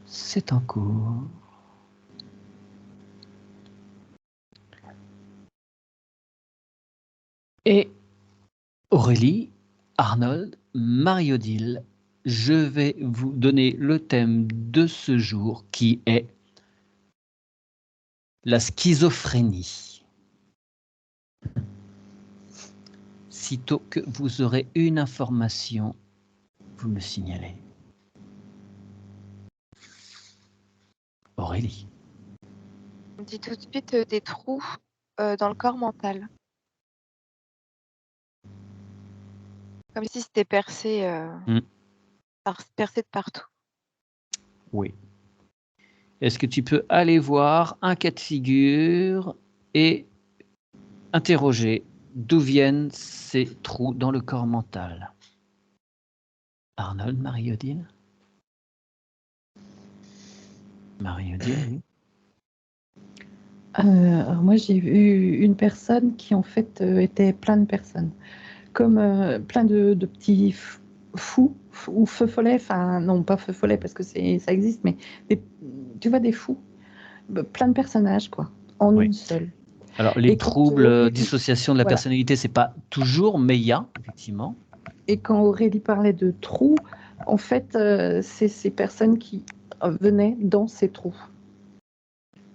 C'est en cours. Et Aurélie, Arnold, Marie-Odile, je vais vous donner le thème de ce jour qui est la schizophrénie. Sitôt que vous aurez une information, vous me signalez. Aurélie. On dit tout de suite des trous dans le corps mental. Comme si c'était percé, percé de partout. Oui. Est-ce que tu peux aller voir un cas de figure et interroger d'où viennent ces trous dans le corps mental? Arnold, Marie-Odile? Marie-Odile, oui. Alors moi, j'ai vu une personne qui, en fait, était plein de personnes. Comme plein de petits fous ou feux follets. Enfin, non, pas feux follets parce que ça existe, mais tu vois, des fous. Plein de personnages, quoi, en une seule. Alors, les Et quand troubles, dissociation de la voilà. personnalité, c'est pas toujours, mais il y a, effectivement. Et quand Aurélie parlait de trous, en fait, c'est ces personnes qui venaient dans ces trous.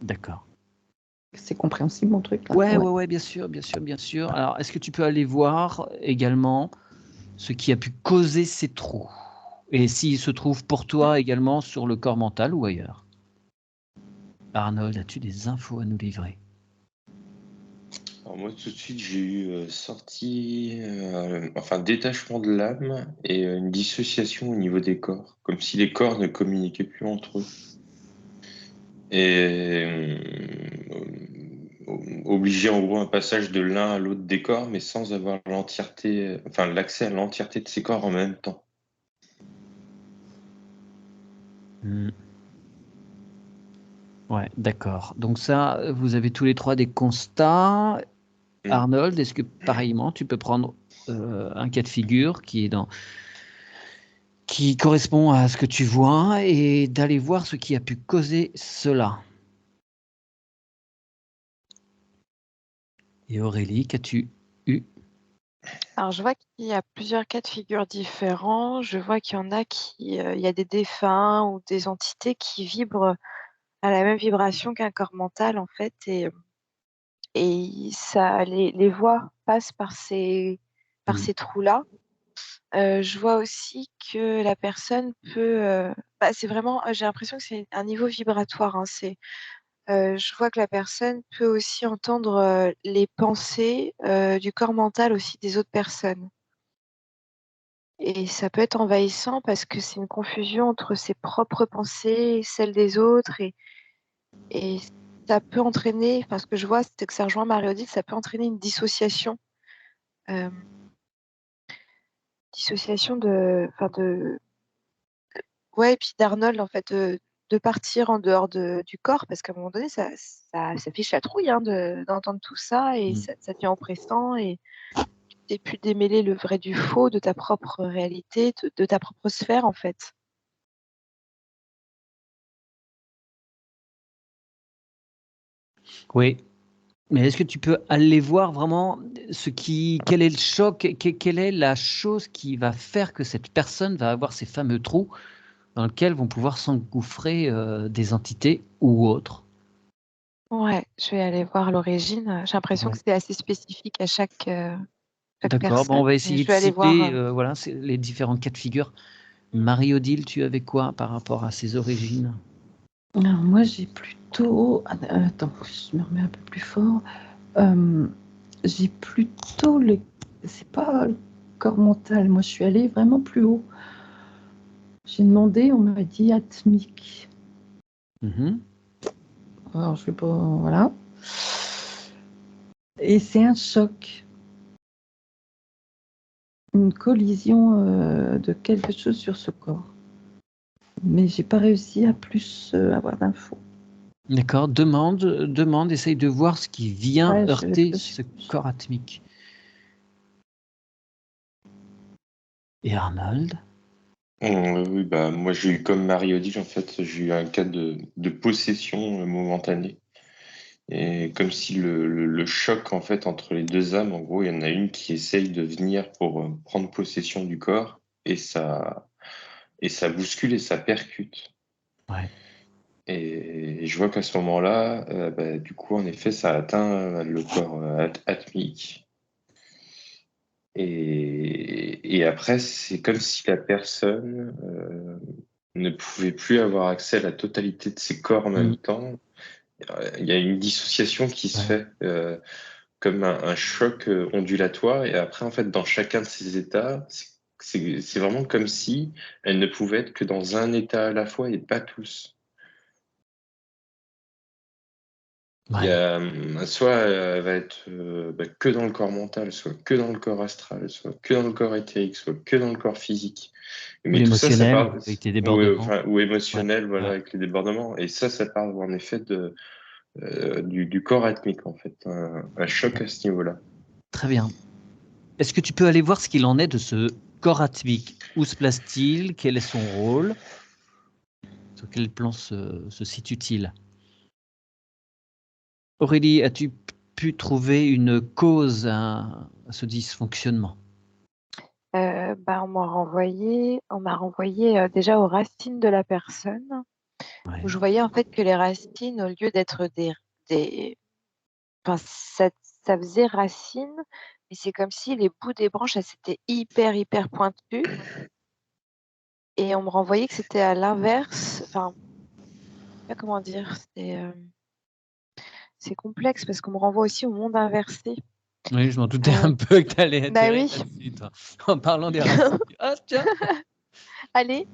D'accord. C'est compréhensible, mon truc, là? Ouais, bien sûr, bien sûr, bien sûr. Alors, est-ce que tu peux aller voir également ce qui a pu causer ces trous? Et s'ils se trouvent pour toi également sur le corps mental ou ailleurs? Arnold, as-tu des infos à nous livrer? Alors moi, tout de suite, j'ai eu détachement de l'âme et une dissociation au niveau des corps, comme si les corps ne communiquaient plus entre eux. Et obliger en gros un passage de l'un à l'autre des corps, mais sans avoir l'entièreté, enfin l'accès à l'entièreté de ces corps en même temps. Ouais, d'accord. Donc ça, vous avez tous les trois des constats. Arnold, est-ce que pareillement, tu peux prendre un cas de figure qui correspond à ce que tu vois et d'aller voir ce qui a pu causer cela? Et Aurélie, qu'as-tu eu? Alors, je vois qu'il y a plusieurs cas de figure différents. Je vois qu'il y en a il y a des défunts ou des entités qui vibrent à la même vibration qu'un corps mental, en fait, et ça, les voix passent par ces trous-là. Je vois aussi que la personne peut, c'est vraiment, j'ai l'impression que c'est un niveau vibratoire, hein. Je vois que la personne peut aussi entendre les pensées du corps mental aussi des autres personnes. Et ça peut être envahissant parce que c'est une confusion entre ses propres pensées et celles des autres. Et ça peut entraîner, enfin, ce que je vois, c'est que ça rejoint Marie-Odile, ça peut entraîner une dissociation. Dissociation ouais, et puis d'Arnold, en fait, de partir en dehors du corps, parce qu'à un moment donné, ça fiche la trouille, hein, d'entendre tout ça, et ça devient oppressant, et tu n'es plus démêler le vrai du faux de ta propre réalité, de ta propre sphère, en fait. Oui, mais est-ce que tu peux aller voir vraiment quel est le choc, quelle est la chose qui va faire que cette personne va avoir ces fameux trous dans lesquels vont pouvoir s'engouffrer des entités ou autres? Ouais, je vais aller voir l'origine. J'ai l'impression que c'est assez spécifique à chaque D'accord, personne. on va Mais essayer je de vais aller voir. cibler voilà, les différents cas de figure. Marie-Odile, tu avais quoi par rapport à ses origines? Alors moi, j'ai plutôt... Attends, je me remets un peu plus fort. J'ai plutôt c'est pas le corps mental. Moi, je suis allée vraiment plus haut. J'ai demandé, on m'a dit atmique. Alors, je sais pas... Voilà. Et c'est un choc. Une collision de quelque chose sur ce corps. Mais j'ai pas réussi à plus avoir d'infos. D'accord, demande, essaye de voir ce qui vient heurter ce corps atmique. Et Arnold? Oui, bah, moi j'ai eu comme Marie-Odile, en fait, j'ai eu un cas de possession momentanée. Et comme si le choc en fait entre les deux âmes, en gros, il y en a une qui essaye de venir pour prendre possession du corps et ça bouscule et ça percute. Ouais. Et je vois qu'à ce moment-là, bah, du coup, en effet, ça atteint le corps atmique. Et après, c'est comme si la personne ne pouvait plus avoir accès à la totalité de ses corps en même Mm. temps. Il y a une dissociation qui se Ouais. fait. Comme un choc ondulatoire. Et après, en fait, dans chacun de ces états, c'est vraiment comme si elle ne pouvait être que dans un état à la fois et pas tous. Il y Ouais. a, soit elle va être bah, que dans le corps mental, soit que dans le corps astral, soit que dans le corps éthérique, soit que dans le corps physique. Ou Mais tout ça, ça l'émotionnel, part, avec tes ou, débordements. enfin, ou Ouais. émotionnel, voilà, Ouais. avec les débordements. Et ça part en effet du corps atmique, en fait, un choc à ce niveau-là. Très bien. Est-ce que tu peux aller voir ce qu'il en est de ce corps atmique? Où se place-t-il? Quel est son rôle? Sur quel plan se situe-t-il? Aurélie, as-tu pu trouver une cause à ce dysfonctionnement? Bah, on m'a renvoyé déjà aux racines de la personne, Ouais. où je voyais en fait que les racines, au lieu d'être des enfin ça faisait racines, mais c'est comme si les bouts des branches, elles étaient hyper, hyper pointues et on me renvoyait que c'était à l'inverse, enfin, je sais pas comment dire, c'est complexe parce qu'on me renvoie aussi au monde inversé. Oui, je m'en doutais Heu, un peu que tu allais bah atterrir oui, là-dessus, toi. En parlant des racines. Ah tiens! allez,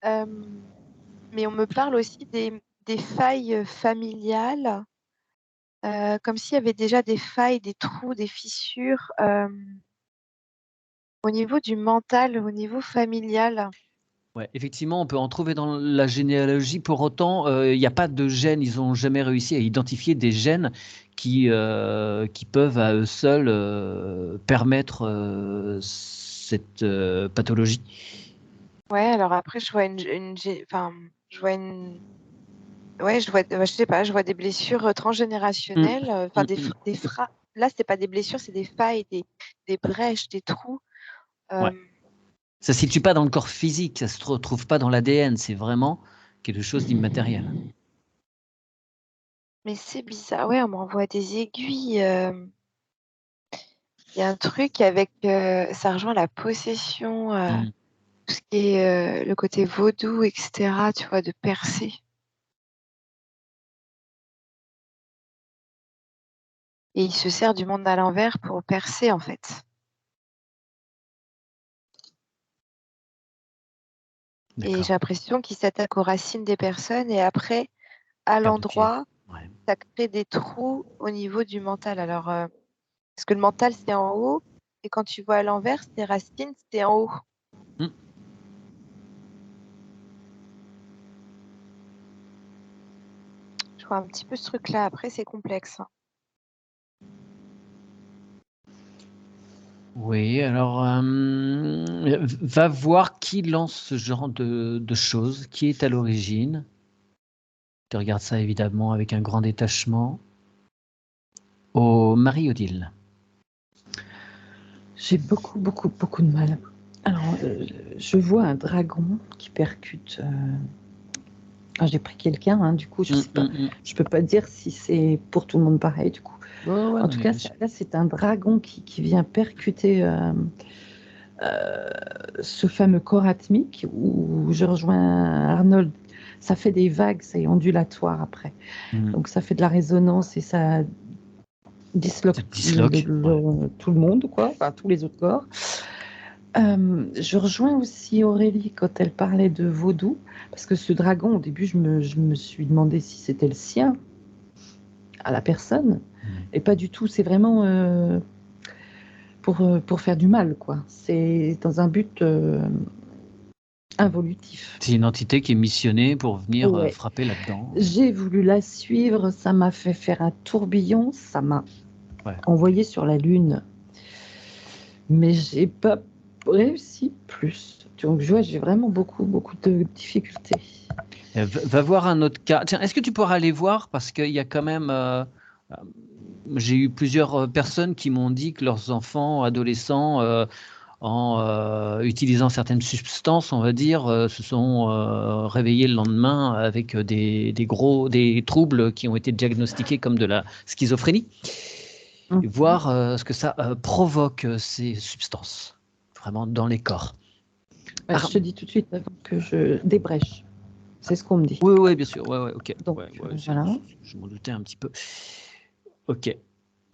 hem, mais on me parle aussi des failles, familiales, comme s'il y avait déjà des failles, des trous, des fissures, au niveau du mental, au niveau familial. Ouais, effectivement, on peut en trouver dans la généalogie. Pour autant, il y a pas de gènes. Ils ont jamais réussi à identifier des gènes qui peuvent à eux seuls, permettre, cette, pathologie. Ouais, alors après je vois une gé enfin, je vois une ouais, je sais pas, je vois des blessures, Mmh. transgénérationnelles, enfin Mmh mh. des fra là, c'était pas des blessures, c'est des failles, des brèches, des trous, Ouais. hem, Ça se situe pas dans le corps physique, ça se retrouve pas dans l'ADN, c'est vraiment quelque chose d'immatériel. mais c'est bizarre. Ouais, on m'envoie des aiguilles, il y a un truc avec, ça rejoint la possession, Mmh. tout ce qui est, le côté vaudou et cetera, tu vois? De percer et il se sert du monde à l'envers pour percer, en fait et j'ai D'accord. l'impression qu'il s'attaque aux racines des personnes et après, à Perte de pied. l'endroit, Ouais. ça crée des trous au niveau du mental. Alors, parce que le mental, c'est en haut et quand tu vois à l'envers, tes racines, c'est en haut. Mmh. Je vois un petit peu ce truc-là. Après, c'est complexe, hein. Oui, alors, va voir qui lance ce genre de choses, qui est à l'origine. Tu regardes ça évidemment avec un grand détachement. Oh, Marie-Odile. J'ai beaucoup, beaucoup, beaucoup de mal. Alors, je vois un dragon qui percute. J'ai pris quelqu'un, hein, du coup, je Mmh, sais pas. mmh mh. Je peux pas dire si c'est pour tout le monde pareil, du coup. Ouais, ouais, En non tout mais cas, bien sûr. là, c'est un dragon qui vient percuter ce fameux corps atmique où je rejoins Arnold. Ça fait des vagues, c'est ondulatoire après. Mmh. Donc, ça fait de la résonance et ça disloque Ça te disloque? Ouais. tout le monde, quoi, enfin tous les autres corps. Je rejoins aussi Aurélie quand elle parlait de vaudou, parce que ce dragon, au début, je me suis demandé si c'était le sien, à la personne, Mmh. et pas du tout. C'est vraiment pour faire du mal, quoi. C'est dans un but involutif. C'est une entité qui est missionnée pour venir, Ouais. frapper là-dedans. J'ai voulu la suivre, ça m'a fait faire un tourbillon, ça m'a Ouais. envoyé sur la Lune, mais j'ai pas réussi plus. Donc, je vois, j'ai vraiment beaucoup de difficultés. Va voir un autre cas. Tiens, est-ce que tu pourras aller voir parce qu'il y a quand même. J'ai eu plusieurs personnes qui m'ont dit que leurs enfants, adolescents, en utilisant certaines substances, on va dire, se sont réveillés le lendemain avec des troubles qui ont été diagnostiqués comme de la schizophrénie. Et voir ce que ça provoque, ces substances, vraiment dans les corps. Je te dis tout de suite avant que je débrèche. C'est ce qu'on me dit. Oui, bien sûr. Ouais, ok. Donc, voilà. Je m'en doutais un petit peu. Ok.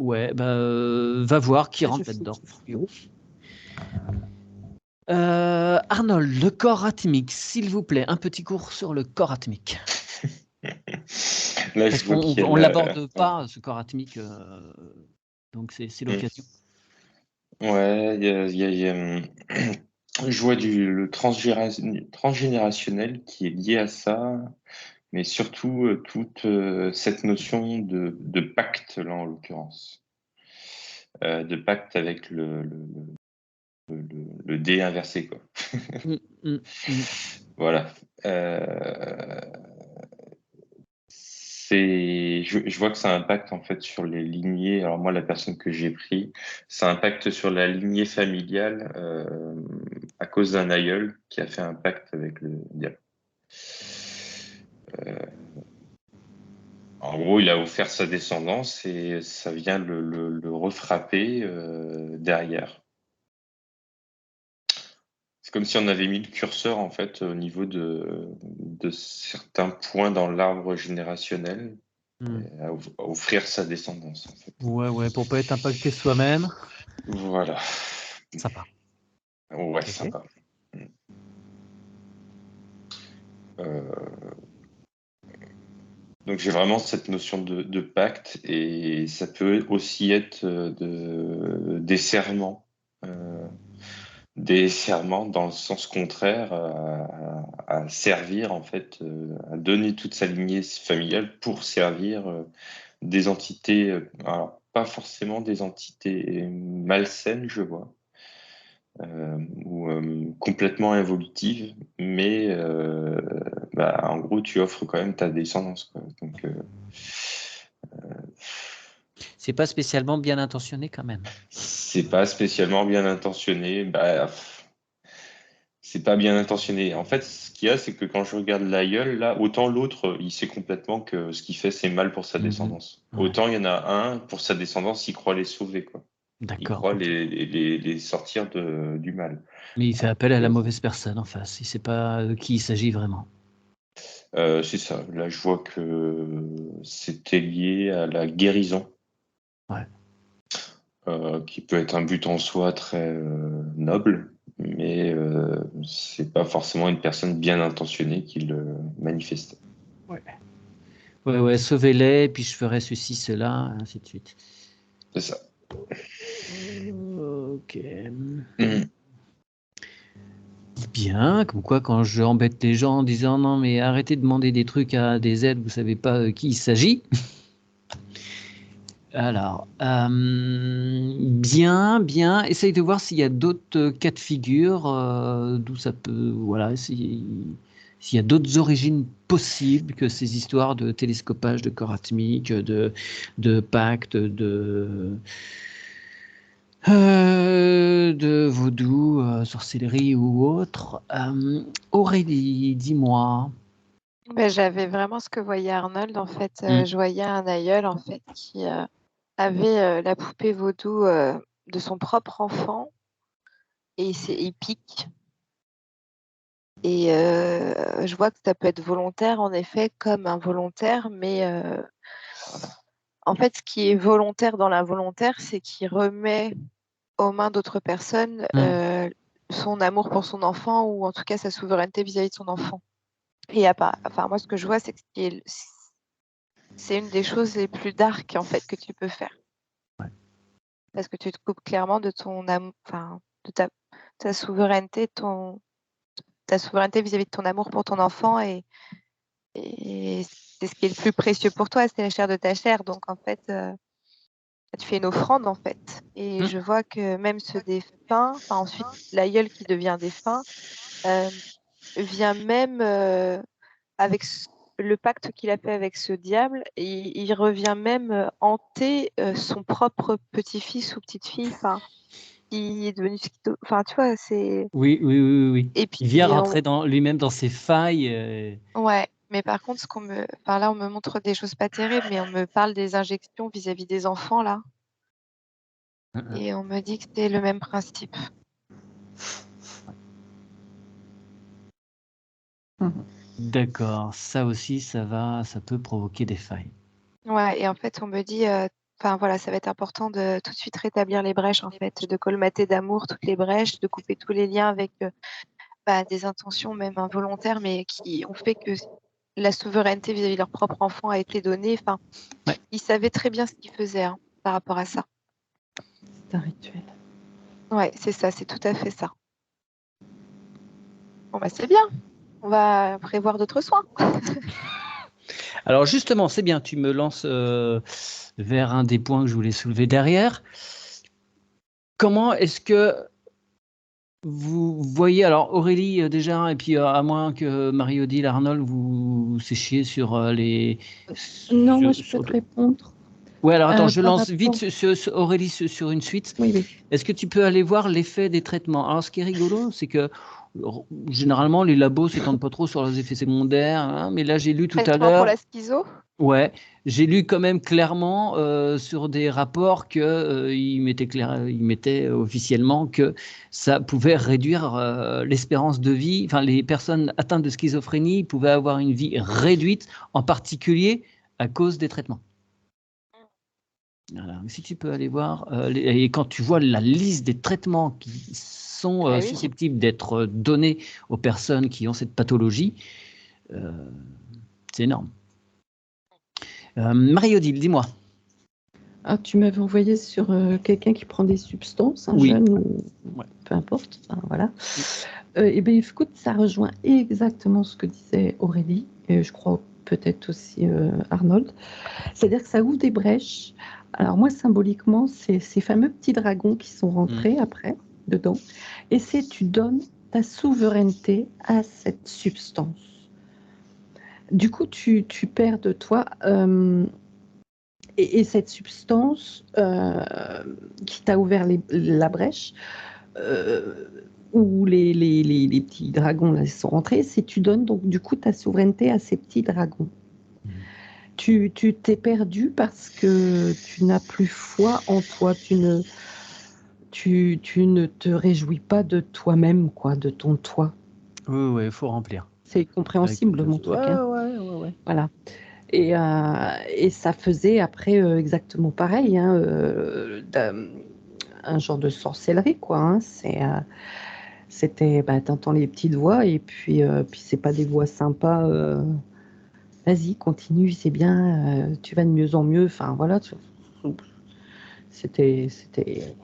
Ouais, va voir qui rentre là-dedans. Arnold, le corps atmique, s'il vous plaît, un petit cours sur le corps atmique. Là, Parce qu'on ne l'aborde pas, ce corps atmique, donc c'est l'occasion. Ouais, je vois le transgénérationnel qui est lié à ça, mais surtout toute cette notion de pacte, là, en l'occurrence. De pacte avec le dé inversé, quoi. Voilà. Je vois que ça impacte en fait sur les lignées. Alors moi, la personne que j'ai pris, ça impacte sur la lignée familiale à cause d'un aïeul qui a fait un pacte avec le diable. En gros, il a offert sa descendance et ça vient le refrapper derrière. C'est comme si on avait mis le curseur en fait au niveau de certains points dans l'arbre générationnel. À offrir sa descendance. En fait. Ouais, pour pas être impacté soi-même. Voilà. Sympa. Ouais, okay. Sympa. Donc j'ai vraiment cette notion de pacte et ça peut aussi être des serments. Des serments dans le sens contraire à servir en fait, à donner toute sa lignée familiale pour servir des entités, alors pas forcément des entités malsaines, je vois, ou complètement évolutives, mais en gros, tu offres quand même ta descendance, quoi. Donc, c'est pas spécialement bien intentionné quand même. C'est pas spécialement bien intentionné. C'est pas bien intentionné. En fait, ce qu'il y a, c'est que quand je regarde l'aïeul, là, autant l'autre, il sait complètement que ce qu'il fait, c'est mal pour sa descendance. Ouais. Autant il y en a un, pour sa descendance, il croit les sauver, quoi. D'accord. Il croit les sortir du mal. Mais il fait appel à la mauvaise personne en face. Il sait pas de qui il s'agit vraiment. C'est ça. Là, je vois que c'était lié à la guérison. Ouais. Qui peut être un but en soi très noble, mais c'est pas forcément une personne bien intentionnée qui le manifeste. Ouais, sauvez-les, puis je ferai ceci, cela, ainsi de suite. C'est ça. Ok. Bien, comme quoi quand je embête les gens en disant non mais arrêtez de demander des trucs à des aides, vous savez pas qui il s'agit. Alors, bien. Essaye de voir s'il y a d'autres cas de figure, d'où ça peut, voilà, s'il y a d'autres origines possibles que ces histoires de télescopage, de corps atmique, de pacte, de vaudou, sorcellerie ou autre. Aurélie, dis-moi. J'avais vraiment ce que voyait Arnold, en fait. Je voyais un aïeul, en fait, qui avait la poupée vaudou de son propre enfant et il pique. Et je vois que ça peut être volontaire, en effet, comme involontaire, mais en fait, ce qui est volontaire dans l'involontaire, c'est qu'il remet aux mains d'autres personnes son amour pour son enfant ou en tout cas sa souveraineté vis-à-vis de son enfant. Et moi, ce que je vois, c'est que c'est une des choses les plus dark en fait que tu peux faire. Ouais. Parce que tu te coupes clairement de ton amour, de ta souveraineté, ta souveraineté vis-à-vis de ton amour pour ton enfant et c'est ce qui est le plus précieux pour toi, c'est la chair de ta chair. Donc en fait, tu fais une offrande en fait. Et je vois que même ce défunt, ensuite l'aïeul qui devient défunt, euh, vient même avec le pacte qu'il a fait avec ce diable, et il revient même hanter son propre petit-fils ou petite-fille, enfin, qui est devenu enfin, tu vois, c'est. Oui, oui, oui, oui, oui. Et puis, Il vient rentrer lui-même dans ses failles. ouais, mais par contre, enfin, là, on me montre des choses pas terribles, mais on me parle des injections vis-à-vis des enfants, là, et on me dit que c'est le même principe. D'accord, ça aussi, ça peut provoquer des failles. Ouais, et en fait, on me dit, enfin voilà, ça va être important de tout de suite rétablir les brèches, en fait, de colmater d'amour toutes les brèches, de couper tous les liens avec des intentions même involontaires, mais qui ont fait que la souveraineté vis-à-vis de leur propre enfant a été donnée. Enfin, Ouais. ils savaient très bien ce qu'ils faisaient par rapport à ça. C'est un rituel. Ouais, c'est ça, c'est tout à fait ça. Bon, bah c'est bien. On va prévoir d'autres soins. Alors justement, c'est bien, tu me lances vers un des points que je voulais soulever derrière. Comment est-ce que vous voyez, alors Aurélie déjà, et puis à moins que Marie-Odile, Arnold, vous séchiez sur les... Non, moi je peux te répondre. Ouais, alors attends, je par lance vite rapport- Aurélie sur une suite. Oui, oui. Est-ce que tu peux aller voir l'effet des traitements? Alors, ce qui est rigolo, c'est que généralement, les labos ne s'étendent pas trop sur les effets secondaires, hein, mais là, j'ai lu tout à Traitement pour l'heure. la schizo. Ouais, j'ai lu quand même clairement sur des rapports qu'ils mettaient officiellement que ça pouvait réduire l'espérance de vie. Enfin, les personnes atteintes de schizophrénie pouvaient avoir une vie réduite, en particulier à cause des traitements. Voilà. Si tu peux aller voir, et quand tu vois la liste des traitements qui sont Ah oui. susceptibles d'être donnés aux personnes qui ont cette pathologie, c'est énorme. Marie-Odile, dis-moi. Ah, tu m'avais envoyé sur quelqu'un qui prend des substances, un Oui. jeune ou Ouais. peu importe. Enfin, voilà. Et bien, écoute, ça rejoint exactement ce que disait Aurélie, et je crois peut-être aussi Arnold. C'est-à-dire que ça ouvre des brèches. Alors moi, symboliquement, c'est ces fameux petits dragons qui sont rentrés après, dedans. Et c'est tu donnes ta souveraineté à cette substance. Du coup, tu perds de toi... et cette substance qui t'a ouvert la brèche, où les petits dragons là, sont rentrés, c'est tu donnes donc du coup ta souveraineté à ces petits dragons. Tu t'es perdu parce que tu n'as plus foi en toi, tu ne te réjouis pas de toi-même, quoi, de ton toi. Oui, il faut remplir. C'est compréhensible mon truc. Hein. Ouais. Voilà. Et ça faisait après exactement pareil, hein, un genre de sorcellerie, quoi. Hein. C'était, t'entends les petites voix et puis c'est pas des voix sympas. Vas-y, continue, c'est bien, tu vas de mieux en mieux. Enfin voilà, c'était.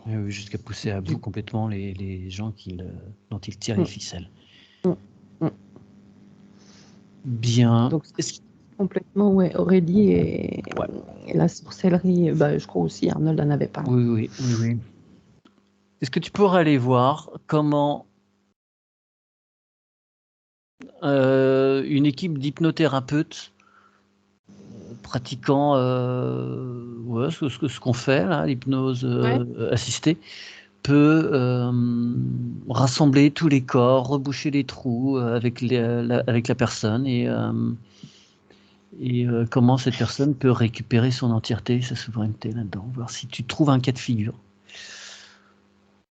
Oui, jusqu'à pousser à bout complètement les gens dont ils tirent les ficelles. Bien. Donc complètement, ouais, Aurélie et la sorcellerie, je crois aussi Arnold en avait parlé. Oui. Est-ce que tu pourrais aller voir comment une équipe d'hypnothérapeutes pratiquant ce qu'on fait, là, l'hypnose assistée, peut rassembler tous les corps, reboucher les trous avec la personne et comment cette personne peut récupérer son entièreté, sa souveraineté là-dedans, voir si tu trouves un cas de figure.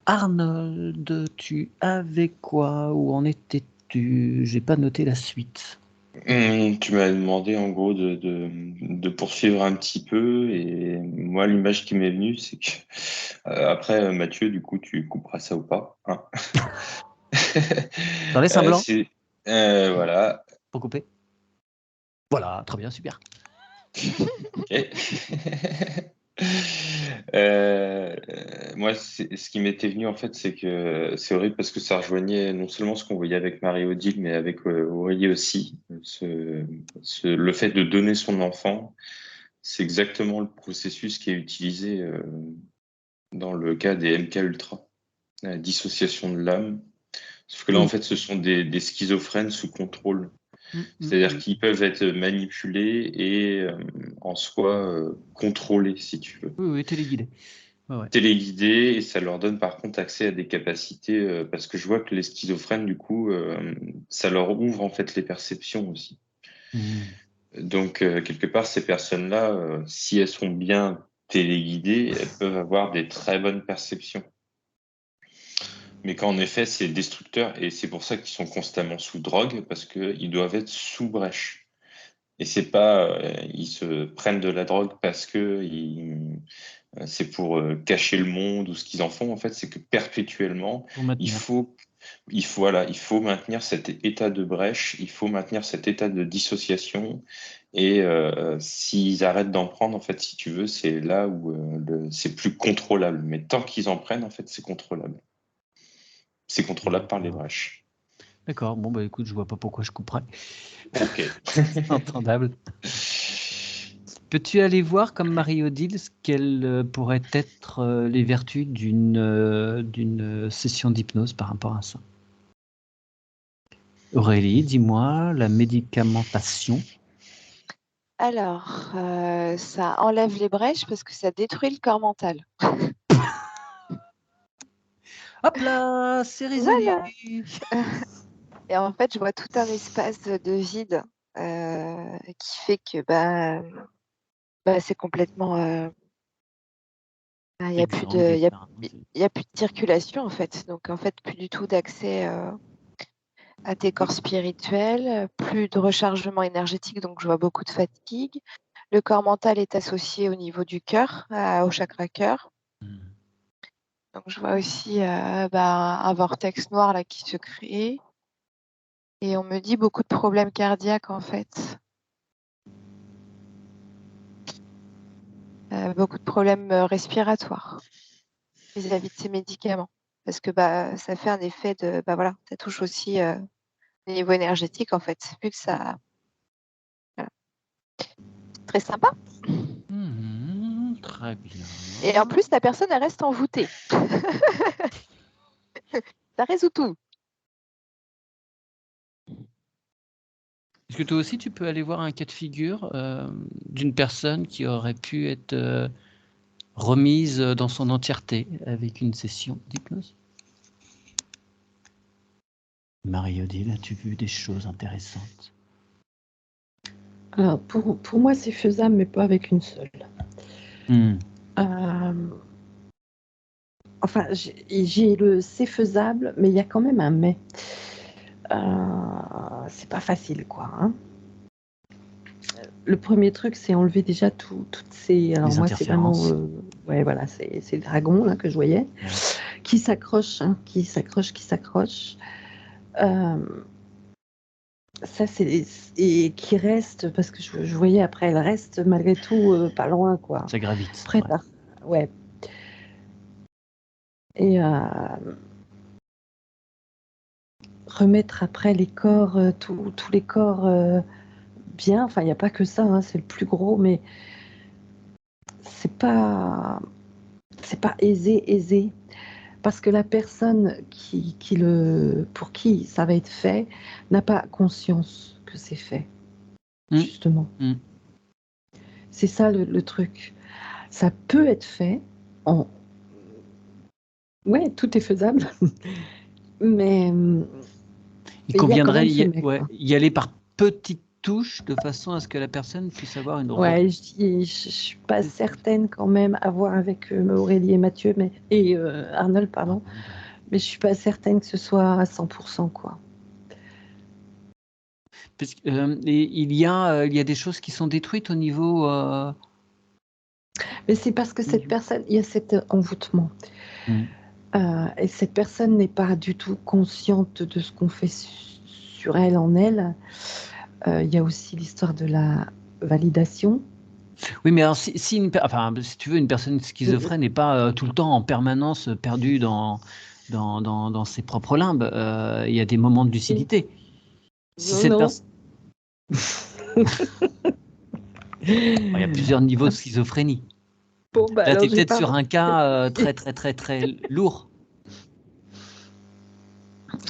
Arnold, tu avais quoi? Où en étais-tu? J'ai pas noté la suite. Tu m'as demandé en gros de poursuivre un petit peu et moi l'image qui m'est venue c'est que après Mathieu du coup tu couperas ça ou pas hein. Dans les semblants voilà. pour couper. Voilà, très bien, super. Okay. Moi, ce qui m'était venu en fait, c'est que c'est horrible parce que ça rejoignait non seulement ce qu'on voyait avec Marie-Odile, mais avec Aurélie aussi. Le fait de donner son enfant, c'est exactement le processus qui est utilisé dans le cas des MK Ultra, la dissociation de l'âme. Sauf que là, en fait, ce sont des schizophrènes sous contrôle. C'est-à-dire qu'ils peuvent être manipulés et en soi contrôlés, si tu veux. Oui, téléguidés. Ouais. Téléguidés, et ça leur donne par contre accès à des capacités, parce que je vois que les schizophrènes, du coup, ça leur ouvre en fait les perceptions aussi. Donc, quelque part, ces personnes-là, si elles sont bien téléguidées, elles peuvent avoir des très bonnes perceptions. Mais quand en effet, c'est destructeur, et c'est pour ça qu'ils sont constamment sous drogue, parce qu'ils doivent être sous brèche. Et c'est pas, ils se prennent de la drogue parce que c'est pour cacher le monde ou ce qu'ils en font. En fait, c'est que perpétuellement, il faut maintenir cet état de brèche, il faut maintenir cet état de dissociation. Et s'ils arrêtent d'en prendre, en fait, si tu veux, c'est là où c'est plus contrôlable. Mais tant qu'ils en prennent, en fait, c'est contrôlable. C'est contrôlable par les brèches. D'accord. Bon, bah écoute, je vois pas pourquoi je couperais. Ok. C'est entendable. Peux-tu aller voir, comme Marie-Odile, ce qu'elles pourraient être les vertus d'une session d'hypnose par rapport à ça? Aurélie, dis-moi, la médicamentation. Alors, ça enlève les brèches parce que ça détruit le corps mental. Hop là, c'est résolu. Voilà. Et en fait, je vois tout un espace de vide qui fait que c'est complètement. Il n'y a plus de, il y a plus de circulation en fait. Donc en fait, plus du tout d'accès à tes corps spirituels, plus de rechargement énergétique. Donc je vois beaucoup de fatigue. Le corps mental est associé au niveau du cœur, au chakra cœur. Donc je vois aussi un vortex noir là qui se crée. Et on me dit beaucoup de problèmes cardiaques en fait. Beaucoup de problèmes respiratoires vis-à-vis de ces médicaments. Parce que ça fait un effet de. Voilà, ça touche aussi au niveau énergétique en fait. Vu que ça. Voilà. Très sympa. Très bien. Et en plus, la personne, elle reste envoûtée. Ça résout tout. Est-ce que toi aussi, tu peux aller voir un cas de figure d'une personne qui aurait pu être remise dans son entièreté avec une session d'hypnose? Marie-Odile, as-tu vu des choses intéressantes? Alors, pour moi, c'est faisable, mais pas avec une seule. Enfin, j'ai le c'est faisable, mais il y a quand même un mais. C'est pas facile, quoi. Hein. Le premier truc, c'est enlever déjà toutes ces. Alors, moi, c'est vraiment. Ouais, voilà, c'est le dragon là, que je voyais, qui s'accroche, hein, qui s'accroche. Ça, c'est. Et qui reste, parce que je voyais après, elle reste malgré tout pas loin, quoi. Ça gravite. Prête à. Ouais. Et remettre après les corps, tous les corps bien. Enfin, il n'y a pas que ça, hein, c'est le plus gros, mais c'est pas aisé. Parce que la personne pour qui ça va être fait n'a pas conscience que c'est fait, justement. C'est ça le truc. Ça peut être fait Ouais, tout est faisable. Mais il conviendrait y aller par petites touches de façon à ce que la personne puisse avoir une. Ouais, je suis pas certaine quand même à voir avec Aurélie et Mathieu, et Arnold, pardon. Mais je suis pas certaine que ce soit à 100%, quoi. Parce que, il y a des choses qui sont détruites au niveau. Mais c'est parce que cette personne, il y a cet envoûtement. Et cette personne n'est pas du tout consciente de ce qu'on fait sur elle, en elle. Il y a aussi l'histoire de la validation. Oui, mais alors, si tu veux, une personne schizophrène n'est pas tout le temps en permanence perdue dans ses propres limbes. Il y a des moments de lucidité. Si cette personne... Il y a plusieurs niveaux de schizophrénie. Bon, là, tu es peut-être sur un cas très lourd.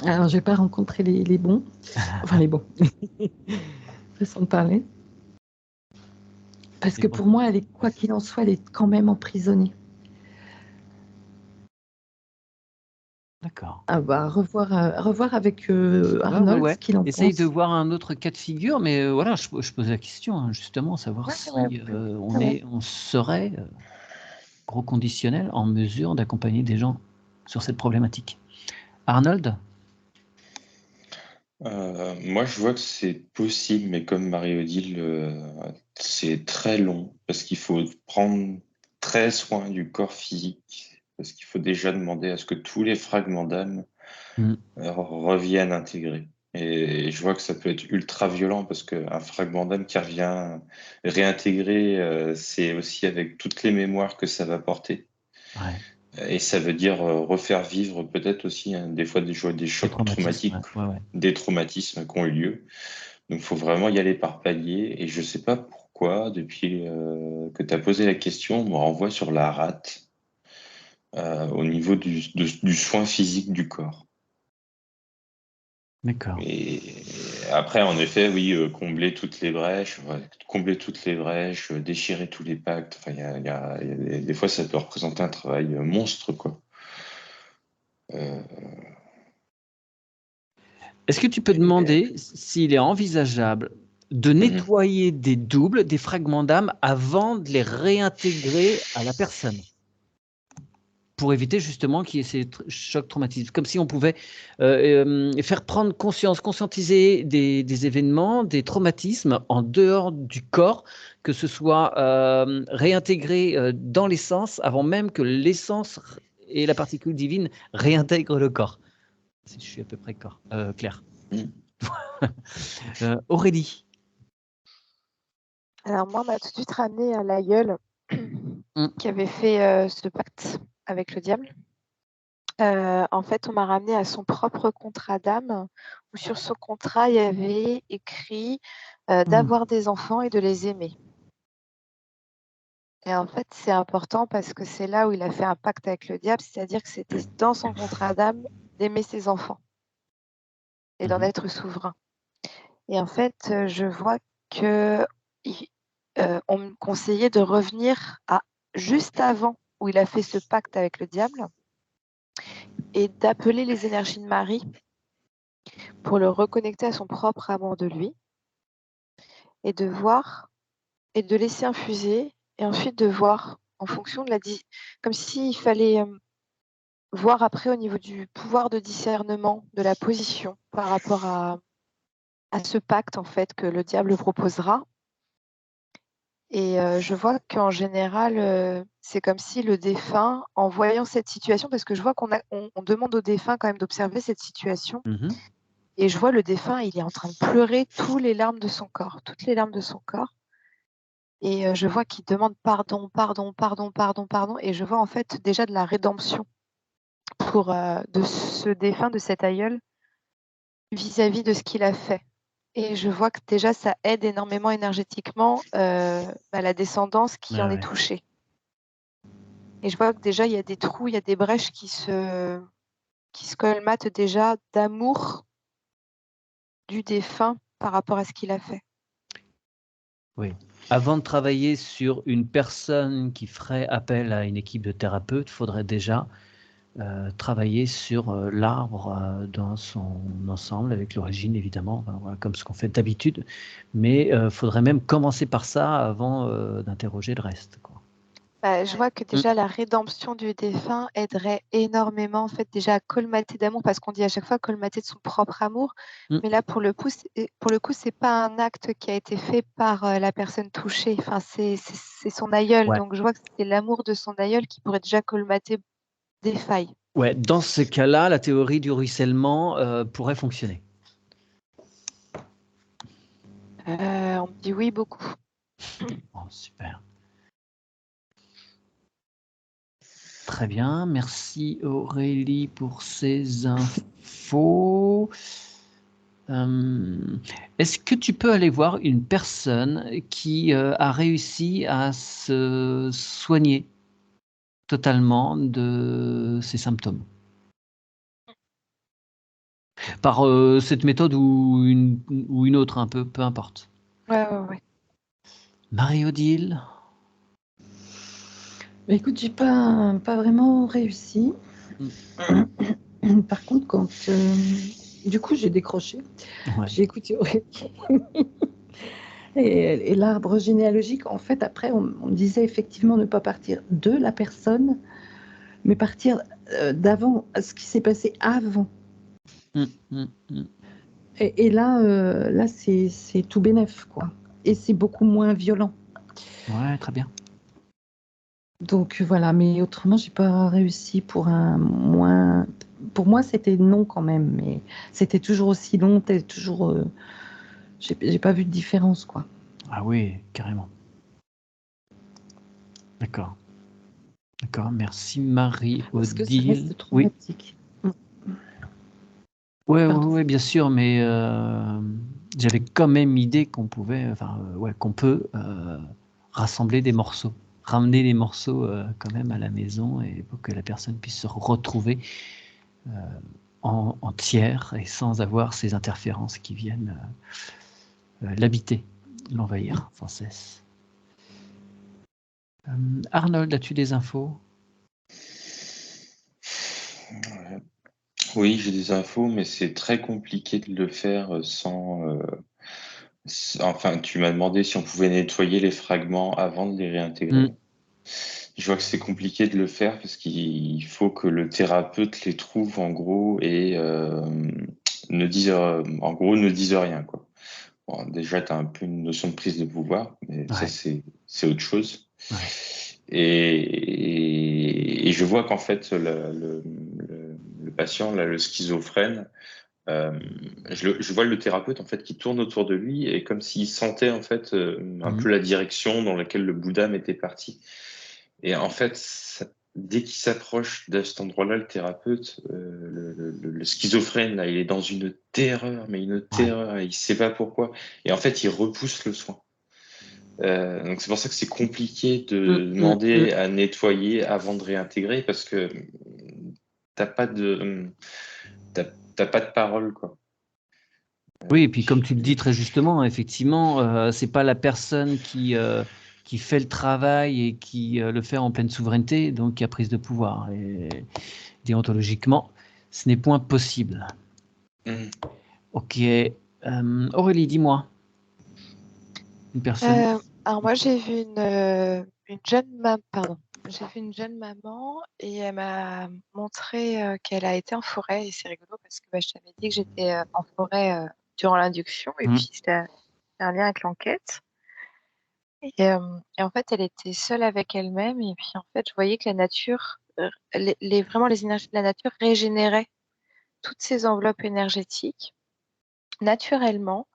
Alors, je n'ai pas rencontré les bons. Enfin, les bons. Façon de parler. Parce que pour moi, quoi qu'il en soit, elle est quand même emprisonnée. D'accord. Revoir avec Arnold ce qu'il en Essaye pense. de voir un autre cas de figure, mais voilà, je pose la question, hein, justement, savoir si on serait, gros conditionnel, en mesure d'accompagner des gens sur cette problématique. Arnold? Moi, je vois que c'est possible, mais comme Marie-Odile, c'est très long parce qu'il faut prendre très soin du corps physique, parce qu'il faut déjà demander à ce que tous les fragments d'âme reviennent intégrés. Et je vois que ça peut être ultra violent parce qu'un fragment d'âme qui revient réintégré, c'est aussi avec toutes les mémoires que ça va porter. Ouais. Et ça veut dire refaire vivre peut-être aussi des fois des chocs traumatiques, des traumatismes qui ont eu lieu. Donc il faut vraiment y aller par palier. Et je ne sais pas pourquoi, depuis que tu as posé la question, on me renvoie sur la rate au niveau du soin physique du corps. D'accord. Et après, en effet, oui, combler toutes les brèches, déchirer tous les pactes. Enfin, des fois, ça peut représenter un travail monstre, quoi. Est-ce que tu peux demander s'il est envisageable de nettoyer des doubles, des fragments d'âme, avant de les réintégrer à la personne? Pour éviter justement qu'il y ait ces chocs traumatiques. Comme si on pouvait faire prendre conscience, conscientiser des événements, des traumatismes en dehors du corps, que ce soit réintégré dans l'essence avant même que l'essence et la particule divine réintègrent le corps. Si je suis à peu près clair. Aurélie. Alors moi, on m'a tout de suite ramené à l'aïeul qui avait fait ce pacte avec le diable. En fait, on m'a ramené à son propre contrat d'âme, où sur son contrat, il y avait écrit d'avoir des enfants et de les aimer. Et en fait, c'est important parce que c'est là où il a fait un pacte avec le diable, c'est-à-dire que c'était dans son contrat d'âme d'aimer ses enfants et d'en être souverain. Et en fait, je vois que on me conseillait de revenir à juste avant où il a fait ce pacte avec le diable et d'appeler les énergies de Marie pour le reconnecter à son propre amour de lui et de voir et de laisser infuser et ensuite de voir en fonction de comme s'il fallait voir après au niveau du pouvoir de discernement de la position par rapport à ce pacte en fait que le diable proposera. Et je vois qu'en général, c'est comme si le défunt, en voyant cette situation, parce que je vois qu'on demande au défunt quand même d'observer cette situation, et je vois le défunt, il est en train de pleurer toutes les larmes de son corps. Et je vois qu'il demande pardon, pardon, pardon, pardon, pardon, et je vois en fait déjà de la rédemption de ce défunt, de cet aïeul, vis-à-vis de ce qu'il a fait. Et je vois que déjà, ça aide énormément énergétiquement la descendance qui en est touchée. Et je vois que déjà, il y a des trous, il y a des brèches qui se colmatent déjà d'amour du défunt par rapport à ce qu'il a fait. Oui. Avant de travailler sur une personne qui ferait appel à une équipe de thérapeutes, il faudrait déjà travailler sur l'arbre dans son ensemble, avec l'origine évidemment, voilà, comme ce qu'on fait d'habitude. Mais il faudrait même commencer par ça avant d'interroger le reste, quoi. Je vois que déjà la rédemption du défunt aiderait énormément en fait déjà à colmater d'amour, parce qu'on dit à chaque fois colmater de son propre amour. Mais là pour le coup c'est pas un acte qui a été fait par la personne touchée. Enfin c'est son aïeul. Donc je vois que c'est l'amour de son aïeul qui pourrait déjà colmater des failles. Ouais, dans ce cas-là, la théorie du ruissellement pourrait fonctionner. On me dit oui beaucoup. Oh, super. Très bien, merci Aurélie pour ces infos. Est-ce que tu peux aller voir une personne qui a réussi à se soigner totalement de ces symptômes? Par cette méthode ou une autre, un peu importe. Ouais. Marie-Odile? Bah, écoute, j'ai pas vraiment réussi. Par contre, du coup, j'ai décroché. Ouais. J'ai écouté Aurélie. Et l'arbre généalogique, en fait, après, on disait effectivement ne pas partir de la personne, mais partir d'avant, ce qui s'est passé avant. Et là c'est tout bénef, quoi. Et c'est beaucoup moins violent. Ouais, très bien. Donc voilà, mais autrement, j'ai pas réussi pour un moins. Pour moi, c'était non quand même, mais c'était toujours aussi long, toujours. J'ai pas vu de différence, quoi. Ah oui, carrément. D'accord, merci Marie-Odile. Parce que ça reste Oui. traumatique. Ouais, bien sûr, mais j'avais quand même idée qu'on pouvait, qu'on peut rassembler des morceaux, ramener les morceaux quand même à la maison et pour que la personne puisse se retrouver entière et sans avoir ces interférences qui viennent l'habiter, l'envahir sans cesse. Arnold, as-tu des infos? Oui, j'ai des infos, mais c'est très compliqué de le faire sans. Enfin, tu m'as demandé si on pouvait nettoyer les fragments avant de les réintégrer. Je vois que c'est compliqué de le faire parce qu'il faut que le thérapeute les trouve en gros et ne dise rien, quoi. Bon, déjà, tu as un peu une notion de prise de pouvoir, mais ça, c'est autre chose. Ouais. Et je vois qu'en fait, le patient, là, le schizophrène, je vois le thérapeute en fait qui tourne autour de lui et comme s'il sentait en fait un peu la direction dans laquelle le Bouddha était parti. Et en fait, dès qu'il s'approche de cet endroit-là, le thérapeute, le schizophrène, là, il est dans une terreur, mais une terreur, et il sait pas pourquoi. Et en fait, il repousse le soin. Donc c'est pour ça que c'est compliqué de demander à nettoyer avant de réintégrer parce que t'as pas de parole, quoi. Oui, et puis comme tu le dis très justement, effectivement, c'est pas la personne qui fait le travail et qui le fait en pleine souveraineté, donc qui a prise de pouvoir. Et déontologiquement, ce n'est point possible. Ok. Aurélie, dis-moi. Une personne. Alors moi, j'ai vu une jeune maman. J'ai vu une jeune maman et elle m'a montré qu'elle a été en forêt et c'est rigolo parce que je t'avais dit que j'étais en forêt durant l'induction et puis c'était un lien avec l'enquête. Et en fait, elle était seule avec elle-même et puis en fait, je voyais que la nature, vraiment les énergies de la nature régénéraient toutes ces enveloppes énergétiques naturellement.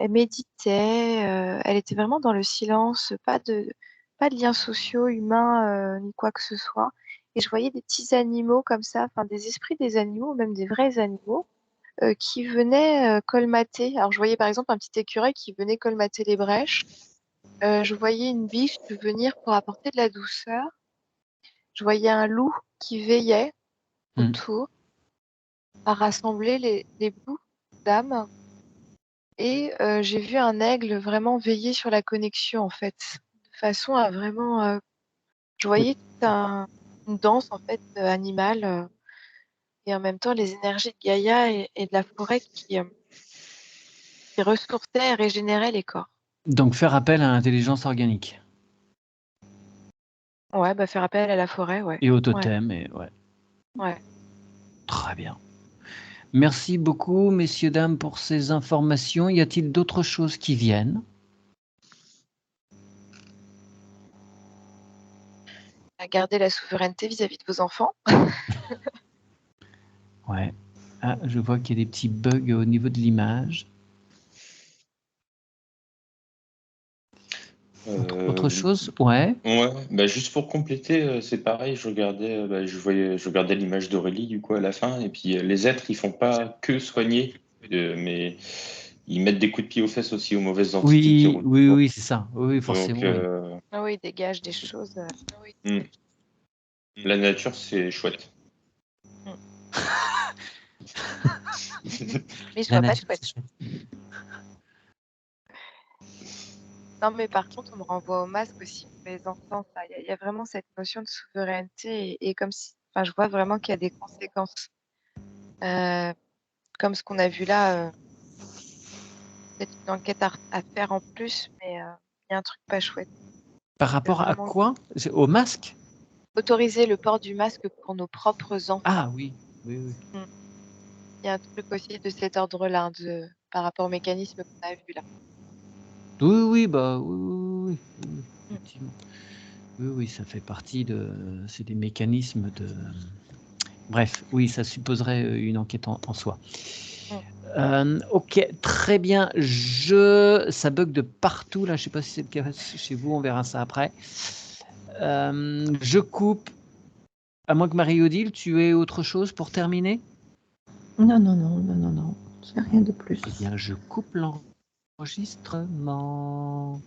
Elle méditait, elle était vraiment dans le silence, pas de liens sociaux, humains, ni quoi que ce soit. Et je voyais des petits animaux comme ça, enfin des esprits des animaux, même des vrais animaux, qui venaient colmater. Alors je voyais par exemple un petit écureuil qui venait colmater les brèches. Je voyais une biche venir pour apporter de la douceur. Je voyais un loup qui veillait autour à rassembler les bouts d'âme. Et j'ai vu un aigle vraiment veiller sur la connexion, en fait, de façon à vraiment. Je voyais une danse, en fait, animale, et en même temps les énergies de Gaïa et de la forêt qui ressourçaient et régénéraient les corps. Donc faire appel à l'intelligence organique. Ouais, faire appel à la forêt, ouais. Et au totem, Ouais. Très bien. Merci beaucoup, messieurs, dames, pour ces informations. Y a-t-il d'autres choses qui viennent? Garder la souveraineté vis-à-vis de vos enfants. Ouais. Ah, je vois qu'il y a des petits bugs au niveau de l'image. Autre chose? Ouais. Ouais, juste pour compléter, c'est pareil, je regardais l'image d'Aurélie du coup à la fin, et puis les êtres, ils font pas que soigner, mais ils mettent des coups de pied aux fesses aussi aux mauvaises entités qui roulent. Oui, c'est ça. Oui, forcément. Donc, Ah oui, ils dégagent des choses. la nature, c'est chouette. Mais je La vois pas de nature, chouette. c'est chouette. Non, mais par contre, on me renvoie au masque aussi pour les enfants. Enfin, il y a vraiment cette notion de souveraineté et comme si, enfin, je vois vraiment qu'il y a des conséquences. Comme ce qu'on a vu là, peut-être une enquête à faire en plus, mais il y a un truc pas chouette. Par rapport à Vraiment quoi? Au masque? autoriser le port du masque pour nos propres enfants. Ah oui, oui, oui. Il y a un truc aussi de cet ordre-là, par rapport au mécanisme qu'on a vu là. Oui, oui, bah oui, oui, oui, oui, effectivement. Oui, oui, ça fait partie de. C'est des mécanismes de. Bref, oui, ça supposerait une enquête en soi. Ok, très bien. Ça bug de partout là. Je sais pas si c'est le cas chez vous. On verra ça après. Je coupe. À moins que Marie-Odile, tu aies autre chose pour terminer? Non, non, non, non, non, non. C'est rien de plus. Eh bien, je coupe l'enregistrement.